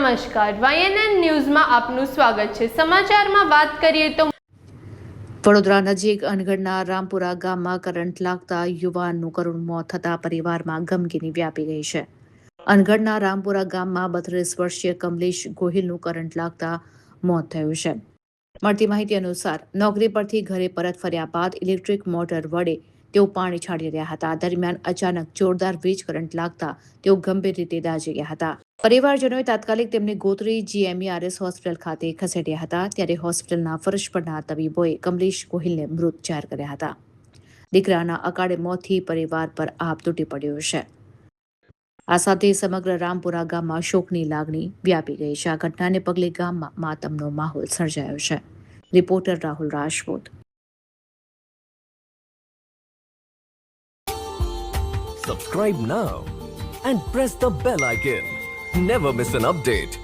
નમસ્કાર, YNN ન્યૂઝમાં આપનું સ્વાગત છે। સમાચારમાં વાત કરીએ તો વડોદરા નજીક અનગઢના રામપુરા ગામમાં કરંટ લાગતા યુવાનનું કરુણ મોત થતા પરિવારમાં ગમગીની વ્યાપી ગઈ છે। અનગઢના રામપુરા ગામમાં 32 વર્ષીય કમલેશ ગોહિલનું કરંટ લાગતા મોત થયું છે। મળતી માહિતી અનુસાર નોકરી પરથી ઘરે પરત ફર્યા બાદ ઇલેક્ટ્રિક મોટર વડે તેઓ પાણી છાંટી રહ્યા હતા। દરમિયાન અચાનક જોરદાર વીજ કરંટ લાગતા તેઓ ગંભીર રીતે દાઝી ગયા હતા। પરિવારજનોએ તાત્કાલિક તેમને ગોત્રી GMERS હોસ્પિટલ ખાતે ખસેડ્યા હતા। ત્યારે હોસ્પિટલના ફરજ પરના તબીબોએ કમલેશ ગોહિલને મૃત જાહેર કર્યા હતા। દીકરાના અકાળે મોતથી પરિવાર પર આભ તૂટી પડ્યો છે। આ સાથે સમગ્ર રામપુરા ગામમાં શોકની લાગણી વ્યાપી ગઈ છે। આ ઘટનાને પગલે ગામમાં માતમનો માહોલ સર્જાયો છે। Reporter Rahul Rajput. Subscribe now and press the bell icon. Never miss an update.